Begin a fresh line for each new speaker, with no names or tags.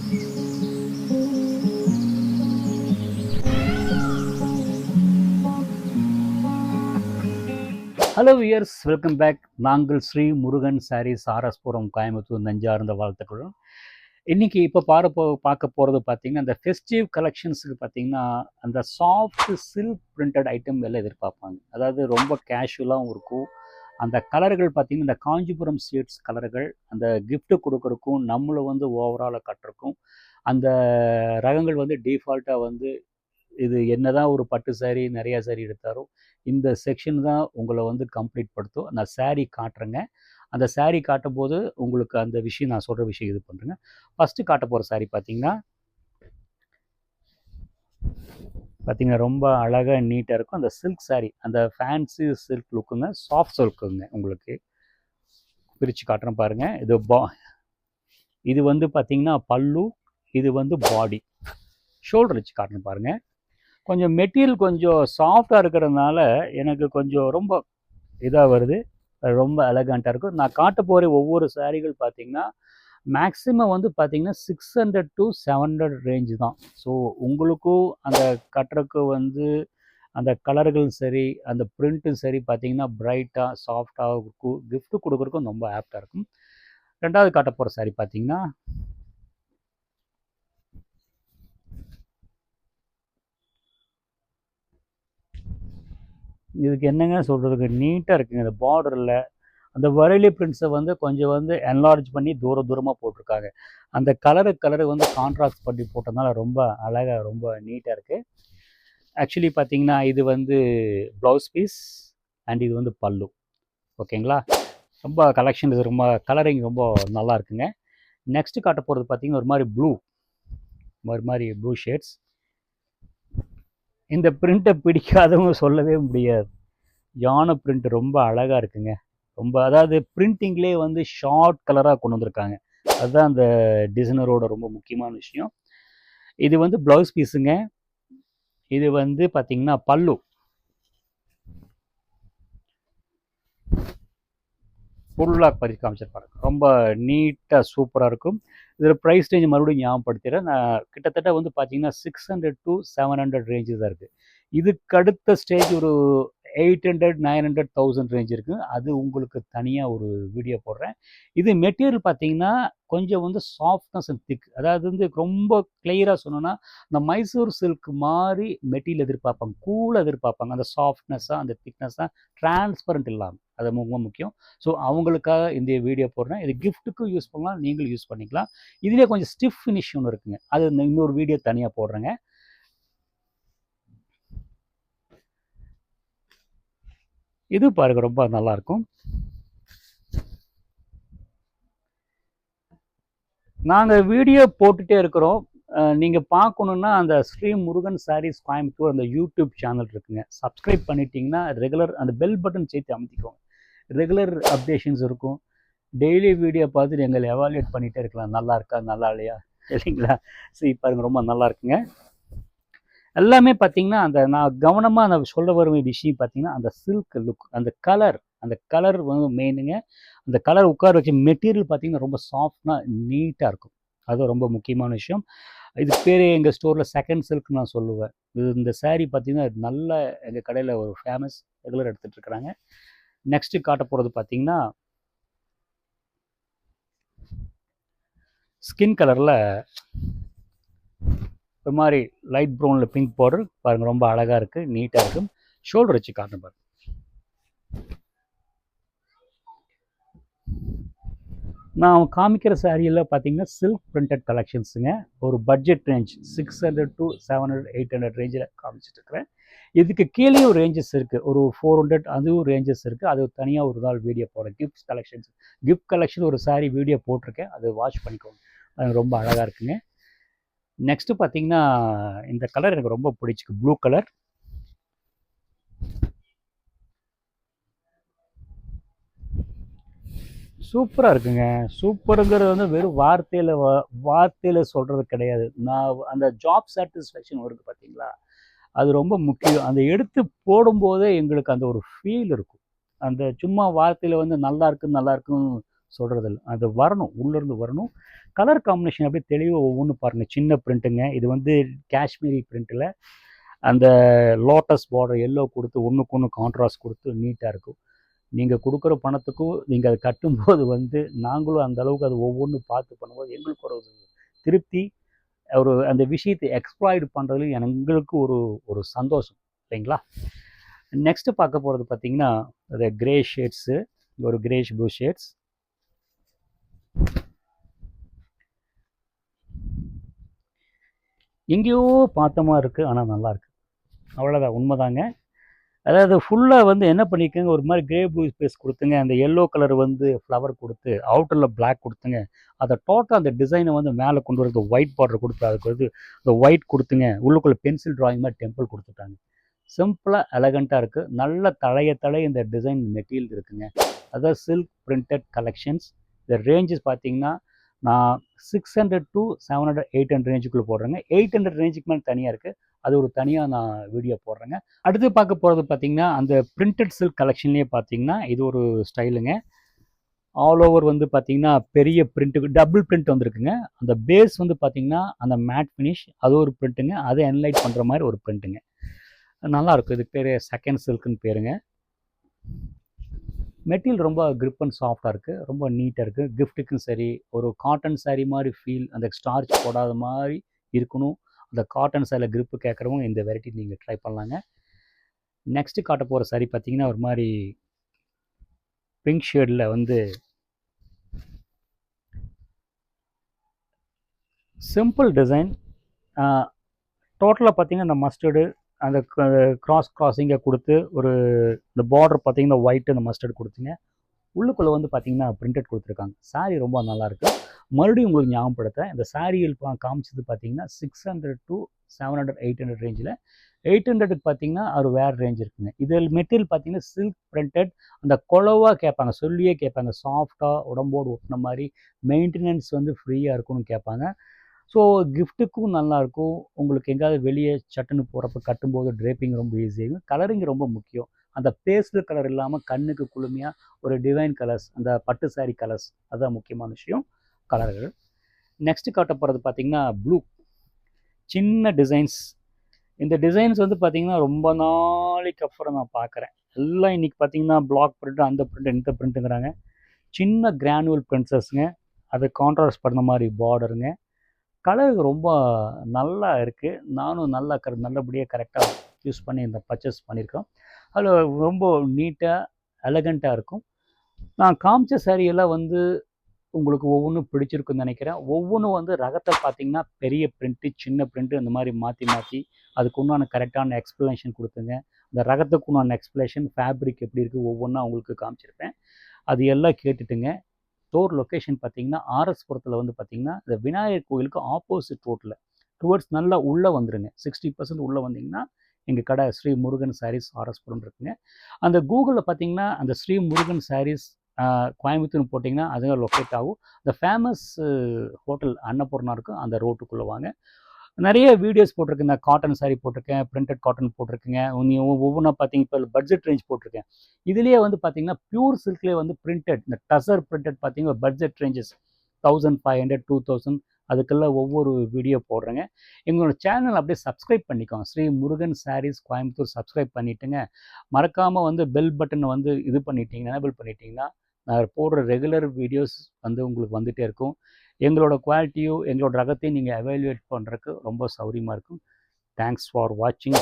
Hello wears, welcome back. நாங்கள் ஸ்ரீ முருகன் சாரீஸ், ஆர்எஸ்புரம், கோயம்புத்தூர் நெஞ்சார்ந்த வாழ்த்துக்களும். இன்றைக்கி இப்போ பார்க்க போகிறது பார்த்திங்கன்னா, அந்த ஃபெஸ்டிவ் கலெக்ஷன்ஸுக்கு பார்த்திங்கன்னா அந்த சாஃப்ட் சில்க் பிரிண்டட் ஐட்டம் எல்லாம் எதிர்பார்ப்பாங்க. அதாவது ரொம்ப கேஷுவலாகவும் இருக்கும். அந்த கலர்கள் பார்த்திங்கன்னா இந்த காஞ்சிபுரம் ஷேட்ஸ் கலர்கள் அந்த கிஃப்ட்டு கொடுக்குறக்கும் நம்மளை வந்து ஓவராலாக கட்டுறக்கும் அந்த ரகங்கள் வந்து டிஃபால்ட்டாக வந்து இது என்னதான் ஒரு பட்டு சாரீ நிறையா சாரீ எடுத்தாலும் இந்த செக்ஷன் தான் உங்களை வந்து கம்ப்ளீட் படுத்தும். நான் சாரீ காட்டுறேங்க. அந்த சாரீ காட்டும் போது உங்களுக்கு அந்த விஷயம் நான் சொல்கிற விஷயம் இது பண்ணுறேங்க. ஃபஸ்ட்டு காட்ட போகிற சாரீ பார்த்தீங்கன்னா ரொம்ப அழகாக நீட்டாக இருக்கும். அந்த சில்க் சாரீ, அந்த ஃபேன்சி சில்க் லுக்குங்க, சாஃப்ட் சில்க்குங்க. உங்களுக்கு பிரித்து காட்டுறேன் பாருங்கள். இது வந்து பார்த்திங்கன்னா பல்லு, இது வந்து பாடி. ஷோல்டர் வச்சு காட்டுறேன் பாருங்கள். கொஞ்சம் மெட்டீரியல் கொஞ்சம் சாஃப்டாக இருக்கிறதுனால எனக்கு கொஞ்சம் ரொம்ப இதாக வருது, ரொம்ப எலகண்ட்டாக இருக்கும். நான் காட்ட போகிற ஒவ்வொரு சாரீகள் பார்த்திங்கன்னா மேக்ஸிமம் வந்து பார்த்திங்கன்னா 600 to 700 ரேஞ்சு தான். ஸோ உங்களுக்கும் அந்த கட்டுறக்கு வந்து அந்த கலர்கள் சரி, அந்த பிரிண்ட்டும் சரி பார்த்திங்கன்னா பிரைட்டாக சாஃப்டாக இருக்கும். கிஃப்ட்டு கொடுக்குறக்கும் ரொம்ப ஆப்டாக இருக்கும். ரெண்டாவது காட்ட போகிற சாரீ பார்த்திங்கன்னா இதுக்கு என்னங்க சொல்கிறதுக்கு, நீட்டாக இருக்குங்க. இந்த பார்டரில் அந்த வரைலி பிரிண்ட்ஸை வந்து கொஞ்சம் வந்து என்லார்ஜ் பண்ணி தூரமாக போட்டிருக்காங்க. அந்த கலரு வந்து கான்ட்ராஸ்ட் பண்ணி போட்டதுனால ரொம்ப அழகாக ரொம்ப நீட்டாக இருக்குது. ஆக்சுவலி பார்த்திங்கன்னா இது வந்து ப்ளவுஸ் பீஸ் அண்ட் இது வந்து பல்லு. ஓகேங்களா? ரொம்ப கலெக்ஷன், இது ரொம்ப கலரிங் ரொம்ப நல்லா இருக்குங்க. நெக்ஸ்ட்டு காட்ட போகிறது பார்த்திங்கன்னா ஒரு மாதிரி ப்ளூ ஷேட்ஸ். இந்த பிரிண்ட்டை பிடிக்காதவங்க சொல்லவே முடியாது. யானை பிரிண்ட் ரொம்ப அழகாக இருக்குங்க. ரொம்ப அதாவது பிரிண்டிங்லேயே வந்து ஷார்ட் கலராக கொண்டு வந்திருக்காங்க. அதுதான் அந்த டிசைனரோட ரொம்ப முக்கியமான விஷயம். இது வந்து ப்ளவுஸ் பீஸுங்க. இது வந்து பார்த்திங்கன்னா பல்லு. ஃபுல்லாக பறித்து காமிச்சிருப்பாங்க. ரொம்ப நீட்டாக சூப்பராக இருக்கும். இதில் ப்ரைஸ் ரேஞ்ச் மறுபடியும் ஞாபகப்படுத்திடுறேன். நான் கிட்டத்தட்ட வந்து பார்த்திங்கன்னா 600 to 700 ரேஞ்சு தான் இருக்குது. இதுக்கு அடுத்த ஸ்டேஜ் ஒரு 800, 900, 1000 ரேஞ்ச் இருக்குது. அது உங்களுக்கு தனியாக ஒரு வீடியோ போடுறேன். இது மெட்டீரியல் பார்த்திங்கன்னா கொஞ்சம் வந்து சாஃப்ட்னஸ் அண்ட் திக். அதாவது வந்து ரொம்ப கிளியராக சொன்னோன்னா இந்த மைசூர் சில்க் மாதிரி மெட்டீரியல் எதிர்பார்ப்பாங்க, கூலாக எதிர்பார்ப்பாங்க. அந்த சாஃப்ட்னஸ்ஸாக அந்த திக்னஸ்ஸாக டிரான்ஸ்பரண்ட் இல்லாமல், அது ரொம்ப முக்கியம். ஸோ அவங்களுக்காக இந்த வீடியோ போடுறேன். இது கிஃப்ட்டுக்கும் யூஸ் பண்ணலாம், நீங்களும் யூஸ் பண்ணிக்கலாம். இதுலேயே கொஞ்சம் ஸ்டிஃப் ஃபினிஷ் ஒன்று இருக்குங்க, அது இன்னொரு வீடியோ தனியாக போடுறேங்க. இது பாருங்க ரொம்ப நல்லாயிருக்கும். நாங்கள் வீடியோ போட்டுகிட்டே இருக்கிறோம். நீங்கள் பார்க்கணுன்னா அந்த ஸ்ரீ முருகன் சாரீஸ் கோயம்புத்தூர் அந்த யூடியூப் சேனல் இருக்குங்க. சப்ஸ்கிரைப் பண்ணிட்டீங்கன்னா ரெகுலர் அந்த பெல் பட்டன் சேர்த்து அமைத்திக்கோங்க. ரெகுலர் அப்டேஷன்ஸ் இருக்கும். டெய்லி வீடியோ பார்த்துட்டு எங்களை எவாலுவேட் பண்ணிகிட்டே இருக்கலாம். நல்லா இருக்கா, நல்லா இல்லையா, இல்லைங்களா? சரி பாருங்கள், ரொம்ப நல்லா இருக்குங்க. எல்லாமே பார்த்திங்கன்னா அந்த நான் கவனமாக அந்த சொல்ல வரும் விஷயம் பார்த்திங்கன்னா அந்த சில்க் லுக், அந்த கலர் வந்து மெயினுங்க. அந்த கலர் உட்கார வச்ச மெட்டீரியல் பார்த்திங்கன்னா ரொம்ப சாஃப்டாக நீட்டாக இருக்கும். அது ரொம்ப முக்கியமான விஷயம். இது பேர் எங்கள் ஸ்டோரில் செகண்ட் சில்க் நான் சொல்லுவேன். இந்த சாரீ பார்த்திங்கன்னா நல்ல எங்கள் கடையில் ஒரு ஃபேமஸ், ரெகுலர் எடுத்துகிட்ருக்குறாங்க. நெக்ஸ்ட்டு காட்ட போகிறது பார்த்திங்கன்னா ஸ்கின் கலரில் ஒரு மாதிரி லைட் ப்ரௌனில் பிங்க் பார்டர் பாருங்கள், ரொம்ப அழகாக இருக்குது, நீட்டாக இருக்கும். ஷோல்டர் வச்சு காட்டணும் பாருங்கள். நான் காமிக்கிற சாரியெல்லாம் பார்த்தீங்கன்னா சில்க் பிரிண்டட் கலெக்ஷன்ஸுங்க. ஒரு பட்ஜெட் ரேஞ்ச் 600 to 700, 800 ரேஞ்சில் காமிச்சிட்ருக்கிறேன். இதுக்கு கீழே ஒரு ரேஞ்சஸ் இருக்குது, ஒரு 400 அதுவும் ரேஞ்சஸ் இருக்குது. அது தனியாக ஒரு நாள் வீடியோ போடுறேன். கிஃப்ட் கலெக்ஷன் ஒரு சாரீ வீடியோ போட்டிருக்கேன், அது வாட்ச் பண்ணிக்கோங்க. அது ரொம்ப அழகாக இருக்குங்க. நெக்ஸ்ட்டு பார்த்தீங்கன்னா இந்த கலர் எனக்கு ரொம்ப பிடிச்சிருக்கு, ப்ளூ கலர். சூப்பராக இருக்குங்க. சூப்பருங்கிறது வந்து வெறும் வார்த்தையில் சொல்கிறது கிடையாது. நான் அந்த ஜாப் சாட்டிஸ்ஃபேக்ஷன் இருக்குது பார்த்தீங்களா, அது ரொம்ப முக்கியம். அந்த எடுத்து போடும்போதே எங்களுக்கு அந்த ஒரு ஃபீல் இருக்கும். அந்த சும்மா வார்த்தையில் வந்து நல்லா இருக்குன்னு சொல்கிறதில்ல, அது வரணும், உள்ளேருந்து வரணும். கலர் காம்பினேஷன் அப்படியே தெளிவாக ஒவ்வொன்று பாருங்கள். சின்ன பிரிண்ட்டுங்க. இது வந்து காஷ்மீரி பிரிண்ட்டில் அந்த லோட்டஸ் பார்டர் எல்லோ கொடுத்து ஒன்றுக்கு ஒன்று கான்ட்ராஸ்ட் கொடுத்து நீட்டாக இருக்கும். நீங்கள் கொடுக்குற பணத்துக்கும் நீங்கள் அதை கட்டும்போது வந்து நாங்களும் அந்த அளவுக்கு அது ஒவ்வொன்றும் பார்த்து பண்ணும்போது எங்களுக்கு ஒரு திருப்தி, ஒரு அந்த விஷயத்தை எக்ஸ்ப்ளாய்ட் பண்ணுறதுல எங்களுக்கு ஒரு ஒரு சந்தோஷம் இல்லைங்களா. நெக்ஸ்ட்டு பார்க்க போகிறது பார்த்திங்கன்னா அது கிரே ஷேட்ஸு, ஒரு கிரேஷ் ப்ளூ ஷேட்ஸ். எங்கேயோ பார்த்தமா இருக்குது, ஆனால் நல்லாயிருக்கு, அவ்வளோதான், உண்மைதாங்க. அதாவது ஃபுல்லாக வந்து என்ன பண்ணிக்கோங்க, ஒரு மாதிரி கிரே ப்ளூ ஸ்பேஸ் கொடுத்துங்க, அந்த எல்லோ கலர் வந்து ஃப்ளவர் கொடுத்து அவுட்டரில் பிளாக் கொடுத்துங்க, அதை டோட்டல் அந்த டிசைனை வந்து மேலே கொண்டு வரது ஒயிட் பார்டர் கொடுத்து அதுக்கு வந்து இந்த ஒயிட் கொடுத்துங்க, உள்ளுக்குள்ளே பென்சில் ட்ராயிங் மாதிரி டெம்பிள் கொடுத்துட்டாங்க. சிம்பிளாக எலகண்ட்டாக இருக்குது. நல்ல தழைய இந்த டிசைன் மெட்டீரியல் இருக்குங்க. அதாவது சில்க் பிரிண்டட் கலெக்ஷன்ஸ். இந்த ரேஞ்சஸ் பார்த்தீங்கன்னா நான் 600 to 700 800 ரேஞ்சுக்குள்ளே போடுறேங்க. 800 ரேஞ்சுக்கு மேலே தனியாக இருக்குது, அது ஒரு தனியாக நான் வீடியோ போடுறேங்க. அடுத்து பார்க்க போகிறது பார்த்திங்கன்னா அந்த பிரிண்டட் சில்க் கலெக்ஷன்லேயே பார்த்தீங்கன்னா இது ஒரு ஸ்டைலுங்க. ஆல் ஓவர் வந்து பார்த்திங்கன்னா பெரிய பிரிண்ட்டு டபுள் பிரிண்ட் வந்துருக்குங்க. அந்த பேஸ் வந்து பார்த்திங்கன்னா அந்த மேட் ஃபினிஷ் அது ஒரு பிரிண்ட்டுங்க, அதை என்லைட் பண்ணுற மாதிரி ஒரு பிரிண்ட்டுங்க. நல்லாயிருக்கும். இதுக்கு பேர் செகண்ட் சில்க்குன்னு பேருங்க. மெட்டீரியல் ரொம்ப கிரிப் அண்ட் சாஃப்டாக இருக்குது, ரொம்ப நீட்டாக இருக்குது. கிஃப்ட்டுக்கும் சரி, ஒரு காட்டன் சாரீ மாதிரி ஃபீல், அந்த ஸ்டார்ச் போடாத மாதிரி இருக்கணும், அந்த காட்டன் சாரியில் கிரிப்பு கேட்குறவங்க இந்த வெரைட்டி நீங்கள் ட்ரை பண்ணலாங்க. நெக்ஸ்ட்டு காட்ட போகிற சாரீ பார்த்தீங்கன்னா ஒரு மாதிரி பிங்க் ஷேடில் வந்து சிம்பிள் டிசைன். டோட்டலாக பார்த்தீங்கன்னா இந்த மஸ்டர்டு அந்த கிராஸிங்கை கொடுத்து ஒரு இந்த பார்டர் பார்த்தீங்கன்னா ஒயிட்டு அந்த மஸ்டர்ட் கொடுத்துங்க. உள்ளுக்குள்ளே வந்து பார்த்தீங்கன்னா பிரிண்டட் கொடுத்துருக்காங்க. சாரீ ரொம்ப நல்லாயிருக்கு. மறுபடியும் உங்களுக்கு ஞாபகப்படுத்துகிறேன், இந்த சாரியில் காமிச்சது பார்த்தீங்கன்னா 600 to 700 800 ரேஞ்சில். 800க்கு பார்த்தீங்கன்னா அது வேறு ரேஞ்ச் இருக்குங்க. இதில் மெட்டீரியல் பார்த்தீங்கன்னா சில்க் பிரிண்டட், அந்த குழவாக கேட்பாங்க, சொல்லியே கேட்பாங்க, சாஃப்டாக உடம்போடு ஒட்டின மாதிரி, மெயின்டெனன்ஸ் வந்து ஃப்ரீயாக இருக்கும்னு கேட்பாங்க. ஸோ கிஃப்ட்டுக்கும் நல்லாயிருக்கும். உங்களுக்கு எங்கேயாவது வெளியே சட்டுன்னு போகிறப்ப கட்டும்போது ட்ரேப்பிங் ரொம்ப ஈஸியாகும். கலரிங் ரொம்ப முக்கியம். அந்த பேஸ்டல் கலர் இல்லாமல் கண்ணுக்கு குளுமையாக ஒரு டிவைன் கலர்ஸ், அந்த பட்டு சாரி கலர்ஸ், அதுதான் முக்கியமான விஷயம், கலர்கள். நெக்ஸ்ட்டு காட்ட போகிறது பார்த்திங்கன்னா ப்ளூ. சின்ன டிசைன்ஸ். இந்த டிசைன்ஸ் வந்து பார்த்திங்கன்னா ரொம்ப நாளைக்கு அப்புறம் நான் பார்க்குறேன். எல்லாம் இன்றைக்கி பார்த்திங்கன்னா பிளாக் பிரிண்ட், அந்த பிரிண்ட், இந்த பிரிண்ட்டுங்கிறாங்க. சின்ன கிரானுவல் பிரின்சஸ்ங்க, அது கான்ட்ராஸ்ட் பண்ண மாதிரி பார்டருங்க. கலர் ரொம்ப நல்லா இருக்குது. நானும் நல்லபடியாக கரெக்டாக யூஸ் பண்ணி இந்த பர்ச்சேஸ் பண்ணியிருக்கோம். அதில் ரொம்ப நீட்டாக எலகண்ட்டாக இருக்கும். நான் காமிச்ச சாரியெல்லாம் வந்து உங்களுக்கு ஒவ்வொன்றும் பிடிச்சிருக்குன்னு நினைக்கிறேன். ஒவ்வொன்றும் வந்து ரகத்தை பார்த்திங்கன்னா பெரிய பிரிண்ட்டு, சின்ன பிரிண்ட்டு, அந்த மாதிரி மாற்றி அதுக்கு உண்டான கரெக்டான எக்ஸ்ப்ளனேஷன் கொடுத்துங்க. இந்த ரகத்துக்கு உண்டான எக்ஸ்ப்ளனேஷன், ஃபேப்ரிக் எப்படி இருக்குது ஒவ்வொன்றா உங்களுக்கு காமிச்சிருப்பேன். அது எல்லாம் கேட்டுட்டுங்க. ஸ்டோர் லொக்கேஷன் பார்த்தீங்கன்னா ஆர்எஸ்புரத்தில் வந்து பார்த்தீங்கன்னா இந்த விநாயகர் கோயிலுக்கு ஆப்போசிட் ரோட்டில் டுவர்ட்ஸ் நல்லா உள்ளே வந்துடுங்க. 60% உள்ளே வந்தீங்கன்னா எங்கள் கடை ஸ்ரீ முருகன் சாரீஸ் ஆர்எஸ்புரம் இருக்குங்க. அந்த கூகுளில் பார்த்தீங்கன்னா அந்த ஸ்ரீ முருகன் சாரீஸ் கோயம்புத்தூர்னு போட்டிங்கன்னா அதுங்க லொக்கேட் ஆகும். இந்த ஃபேமஸ் ஹோட்டல் அன்னபூர்ணா இருக்கும், அந்த ரோட்டுக்குள்ளே வாங்க. நிறைய வீடியோஸ் போட்டிருக்கேன். நான் காட்டன் சாரீ போட்டிருக்கேன், பிரிண்டட் காட்டன் போட்டிருக்கேங்க. ஒவ்வொன்றா பார்த்தீங்க இப்போ பட்ஜெட் ரேஞ்ச் போட்டிருக்கேன். இதுலேயே வந்து பார்த்தீங்கன்னா பியூர் சில்க்லேயே வந்து பிரிண்டட், இந்த டசர் பிரிண்டட் பார்த்தீங்கன்னா பட்ஜெட் ரேஞ்சஸ் 1500 2000 அதுக்கெல்லாம் ஒவ்வொரு வீடியோ போடுறேங்க. எங்களோட சேனல் அப்படியே சப்ஸ்கிரைப் பண்ணிக்கோங்க. ஸ்ரீ முருகன் சாரீஸ் கோயம்புத்தூர் சப்ஸ்கிரைப் பண்ணிவிட்டுங்க. மறக்காமல் வந்து பெல் பட்டனை வந்து இது பண்ணிட்டீங்கன்னா, எனேபிள் பண்ணிட்டீங்கன்னா நான் போடுற ரெகுலர் வீடியோஸ் வந்து உங்களுக்கு வந்துகிட்டே இருக்கும். எங்களோட குவாலிட்டியும் எங்களோட ரகத்தையும் நீங்கள் எவாலுவேட் பண்ணுறதுக்கு ரொம்ப சௌரியமாக இருக்கும். தேங்க்ஸ் ஃபார் வாட்சிங்.